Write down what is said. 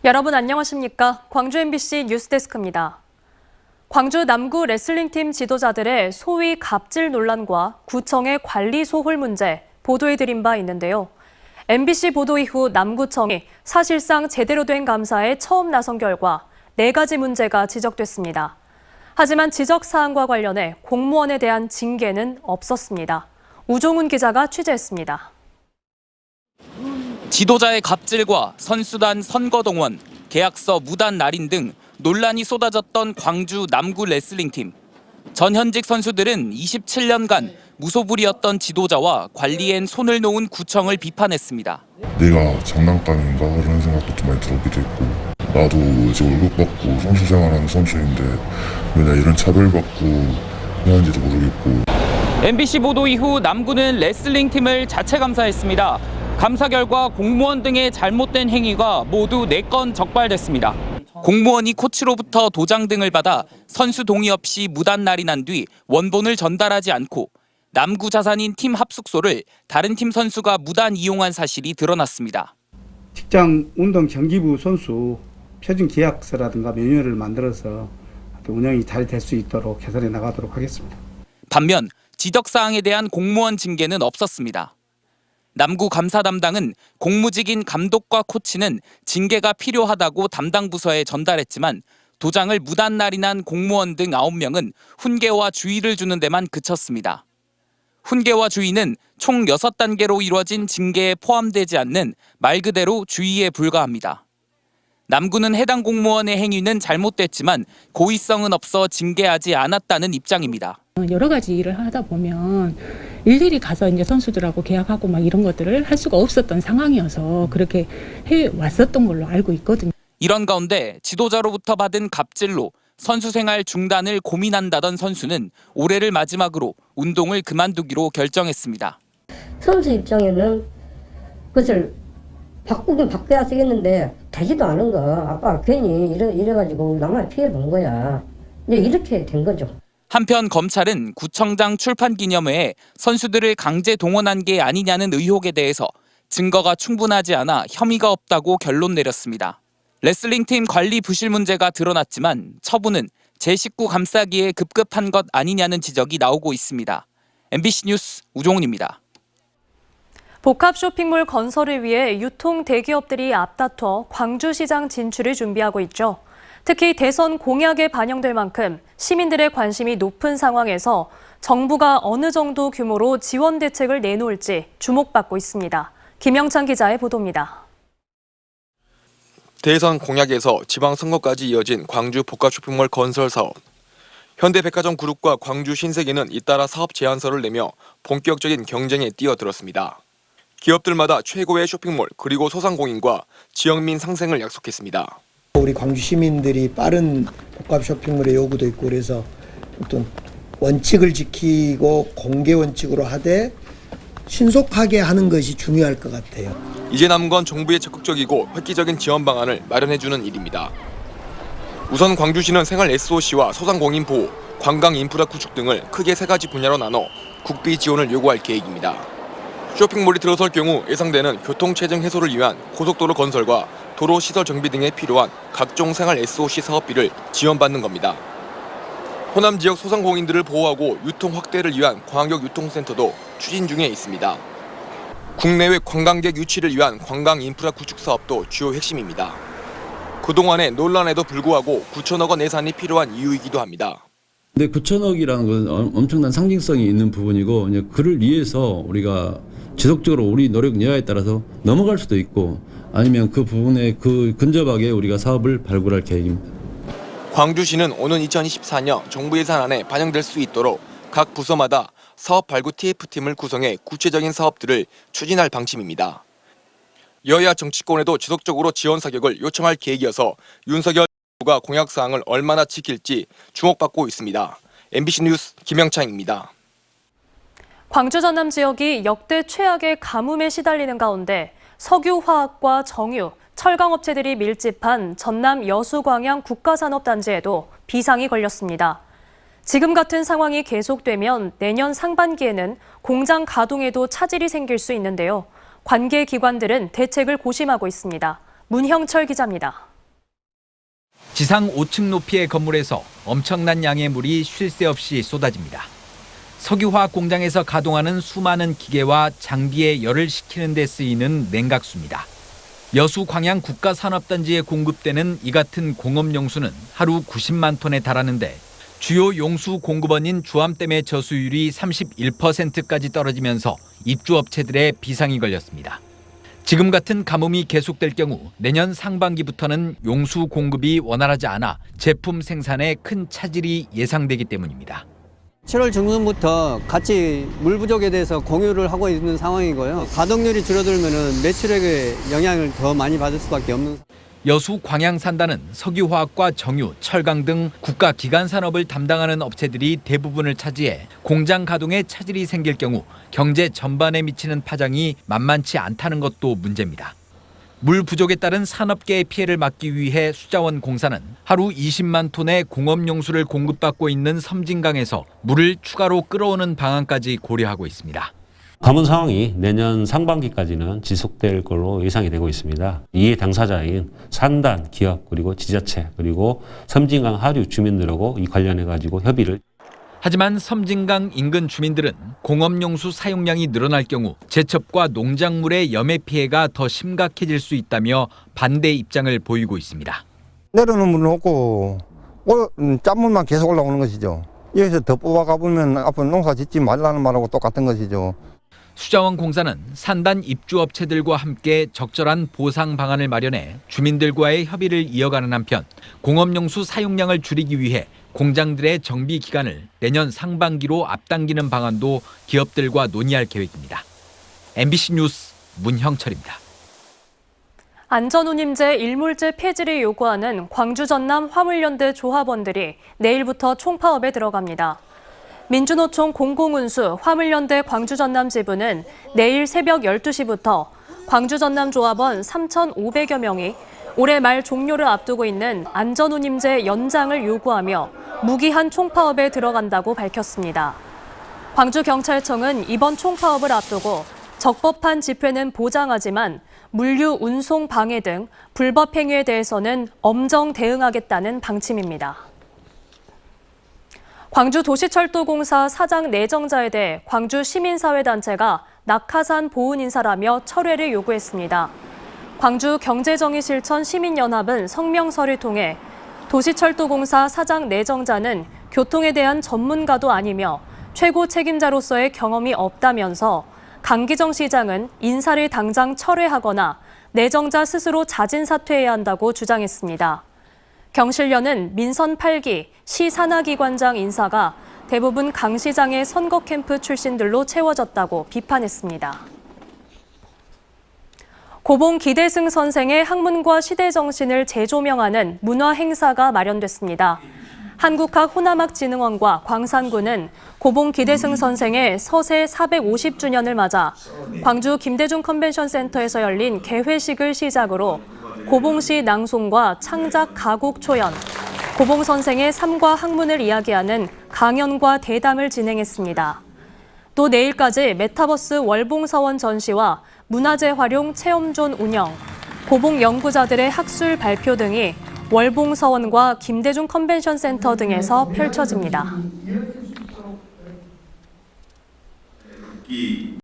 여러분 안녕하십니까? 광주 MBC 뉴스데스크입니다. 광주 남구 레슬링팀 지도자들의 소위 갑질 논란과 구청의 관리 소홀 문제 보도해드린 바 있는데요. MBC 보도 이후 남구청이 사실상 제대로 된 감사에 처음 나선 결과 4가지 문제가 지적됐습니다. 하지만 지적 사항과 관련해 공무원에 대한 징계는 없었습니다. 우종훈 기자가 취재했습니다. 지도자의 갑질과 선수단 선거동원, 계약서 무단 날인 등 논란이 쏟아졌던 광주 남구 레슬링팀. 전현직 선수들은 27년간 무소불위였던 지도자와 관리엔 손을 놓은 구청을 비판했습니다. 내가 장난감인가 그런 생각도 좀 많이 들어오기도 했고, 나도 이제 월급 받고 선수 생활하는 선수인데 왜 나 이런 차별받고 해야 하는지도 모르겠고. MBC 보도 이후 남구는 레슬링팀을 자체 감사했습니다. 감사 결과 공무원 등의 잘못된 행위가 모두 4건 적발됐습니다. 공무원이 코치로부터 도장 등을 받아 선수 동의 없이 무단 날인한 뒤 원본을 전달하지 않고 남구 자산인 팀 합숙소를 다른 팀 선수가 무단 이용한 사실이 드러났습니다. 직장 운동 경기부 선수 표준 계약서라든가 매뉴얼을 만들어서 운영이 잘 될 수 있도록 개선해 나가도록 하겠습니다. 반면 지적 사항에 대한 공무원 징계는 없었습니다. 남구 감사 담당은 공무직인 감독과 코치는 징계가 필요하다고 담당 부서에 전달했지만 도장을 무단 날인한 공무원 등 9명은 훈계와 주의를 주는 데만 그쳤습니다. 훈계와 주의는 총 6단계로 이루어진 징계에 포함되지 않는 말 그대로 주의에 불과합니다. 남구는 해당 공무원의 행위는 잘못됐지만 고의성은 없어 징계하지 않았다는 입장입니다. 여러 가지 일을 하다 보면 일일이 가서 이제 선수들하고 계약하고 막 이런 것들을 할 수가 없었던 상황이어서 그렇게 해 왔었던 걸로 알고 있거든요. 이런 가운데 지도자로부터 받은 갑질로 선수 생활 중단을 고민한다던 선수는 올해를 마지막으로 운동을 그만두기로 결정했습니다. 선수 입장에는 그것을 바꾸긴 바꿔야 쓰겠는데 되지도 않은 거 아빠가 괜히 이래가지고 나만 피해 본 거야. 이제 이렇게 된 거죠. 한편 검찰은 구청장 출판 기념회에 선수들을 강제 동원한 게 아니냐는 의혹에 대해서 증거가 충분하지 않아 혐의가 없다고 결론 내렸습니다. 레슬링팀 관리 부실 문제가 드러났지만 처분은 제19 감싸기에 급급한 것 아니냐는 지적이 나오고 있습니다. MBC 뉴스 우종훈입니다. 복합 쇼핑몰 건설을 위해 유통 대기업들이 앞다퉈 광주시장 진출을 준비하고 있죠. 특히 대선 공약에 반영될 만큼 시민들의 관심이 높은 상황에서 정부가 어느 정도 규모로 지원 대책을 내놓을지 주목받고 있습니다. 김영찬 기자의 보도입니다. 대선 공약에서 지방선거까지 이어진 광주 복합쇼핑몰 건설 사업. 현대백화점 그룹과 광주 신세계는 잇따라 사업 제안서를 내며 본격적인 경쟁에 뛰어들었습니다. 기업들마다 최고의 쇼핑몰 그리고 소상공인과 지역민 상생을 약속했습니다. 우리 광주 시민들이 빠른 복합 쇼핑몰의 요구도 있고 그래서 어떤 원칙을 지키고 공개 원칙으로 하되 신속하게 하는 것이 중요할 것 같아요. 이제 남은 건 정부의 적극적이고 획기적인 지원 방안을 마련해주는 일입니다. 우선 광주시는 생활 SOC와 소상공인 보호, 관광 인프라 구축 등을 크게 3가지 분야로 나눠 국비 지원을 요구할 계획입니다. 쇼핑몰이 들어설 경우 예상되는 교통체증 해소를 위한 고속도로 건설과 도로 시설 정비 등에 필요한 각종 생활 SOC 사업비를 지원받는 겁니다. 호남 지역 소상공인들을 보호하고 유통 확대를 위한 광역 유통센터도 추진 중에 있습니다. 국내외 관광객 유치를 위한 관광 인프라 구축 사업도 주요 핵심입니다. 그동안의 논란에도 불구하고 9천억 원 예산이 필요한 이유이기도 합니다. 근데 9천억이라는 건 엄청난 상징성이 있는 부분이고 그를 위해서 우리가 지속적으로 우리 노력 여하에 따라서 넘어갈 수도 있고 아니면 그 부분에 그 근접하게 우리가 사업을 발굴할 계획입니다. 광주시는 오는 2024년 정부 예산안에 반영될 수 있도록 각 부서마다 사업 발굴 TF팀을 구성해 구체적인 사업들을 추진할 방침입니다. 여야 정치권에도 지속적으로 지원 사격을 요청할 계획이어서 윤석열 정부가 공약 사항을 얼마나 지킬지 주목받고 있습니다. MBC 뉴스 김영창입니다. 광주 전남 지역이 역대 최악의 가뭄에 시달리는 가운데 석유화학과 정유, 철강업체들이 밀집한 전남 여수광양 국가산업단지에도 비상이 걸렸습니다. 지금 같은 상황이 계속되면 내년 상반기에는 공장 가동에도 차질이 생길 수 있는데요. 관계 기관들은 대책을 고심하고 있습니다. 문형철 기자입니다. 지상 5층 높이의 건물에서 엄청난 양의 물이 쉴 새 없이 쏟아집니다. 석유화학 공장에서 가동하는 수많은 기계와 장비에 열을 식히는 데 쓰이는 냉각수입니다. 여수 광양 국가산업단지에 공급되는 이 같은 공업용수는 하루 90만 톤에 달하는데 주요 용수 공급원인 주암댐의 저수율이 31%까지 떨어지면서 입주업체들의 비상이 걸렸습니다. 지금 같은 가뭄이 계속될 경우 내년 상반기부터는 용수 공급이 원활하지 않아 제품 생산에 큰 차질이 예상되기 때문입니다. 7월 중순부터 같이 물 부족에 대해서 공유를 하고 있는 상황이고요. 가동률이 줄어들면 매출액에 영향을 더 많이 받을 수밖에 없는. 여수 광양산단은 석유화학과 정유, 철강 등 국가 기간 산업을 담당하는 업체들이 대부분을 차지해 공장 가동에 차질이 생길 경우 경제 전반에 미치는 파장이 만만치 않다는 것도 문제입니다. 물 부족에 따른 산업계의 피해를 막기 위해 수자원 공사는 하루 20만 톤의 공업용수를 공급받고 있는 섬진강에서 물을 추가로 끌어오는 방안까지 고려하고 있습니다. 가뭄 상황이 내년 상반기까지는 지속될 걸로 예상이 되고 있습니다. 이해 당사자인 산단, 기업, 그리고 지자체, 그리고 섬진강 하류 주민들하고 이 관련해 가지고 협의를. 하지만 섬진강 인근 주민들은 공업용수 사용량이 늘어날 경우 제첩과 농작물의 염해 피해가 더 심각해질 수 있다며 반대 입장을 보이고 있습니다. 내려오는 물은 없고 짠물만 계속 올라오는 것이죠. 여기서 더 뽑아가 보면 앞으로 농사 짓지 말라는 말하고 똑같은 것이죠. 수자원 공사는 산단 입주업체들과 함께 적절한 보상 방안을 마련해 주민들과의 협의를 이어가는 한편 공업용수 사용량을 줄이기 위해 공장들의 정비 기간을 내년 상반기로 앞당기는 방안도 기업들과 논의할 계획입니다. MBC 뉴스 문형철입니다. 안전운임제 일몰제 폐지를 요구하는 광주 전남 화물연대 조합원들이 내일부터 총파업에 들어갑니다. 민주노총 공공운수 화물연대 광주 전남 지부는 내일 새벽 12시부터 광주 전남 조합원 3,500여 명이 올해 말 종료를 앞두고 있는 안전운임제 연장을 요구하며 무기한 총파업에 들어간다고 밝혔습니다. 광주경찰청은 이번 총파업을 앞두고 적법한 집회는 보장하지만 물류 운송 방해 등 불법 행위에 대해서는 엄정 대응하겠다는 방침입니다. 광주도시철도공사 사장 내정자에 대해 광주 시민사회단체가 낙하산 보훈 인사라며 철회를 요구했습니다. 광주경제정의실천 시민연합은 성명서를 통해 도시철도공사 사장 내정자는 교통에 대한 전문가도 아니며 최고 책임자로서의 경험이 없다면서 강기정 시장은 인사를 당장 철회하거나 내정자 스스로 자진 사퇴해야 한다고 주장했습니다. 경실련은 민선 8기 시 산하기관장 인사가 대부분 강 시장의 선거 캠프 출신들로 채워졌다고 비판했습니다. 고봉 기대승 선생의 학문과 시대 정신을 재조명하는 문화 행사가 마련됐습니다. 한국학호남학진흥원과 광산구는 고봉 기대승 선생의 서세 450주년을 맞아 광주 김대중 컨벤션센터에서 열린 개회식을 시작으로 고봉시 낭송과 창작 가곡 초연, 고봉 선생의 삶과 학문을 이야기하는 강연과 대담을 진행했습니다. 또 내일까지 메타버스 월봉서원 전시와 문화재 활용 체험존 운영, 고봉 연구자들의 학술 발표 등이 월봉서원과 김대중 컨벤션센터 등에서 펼쳐집니다.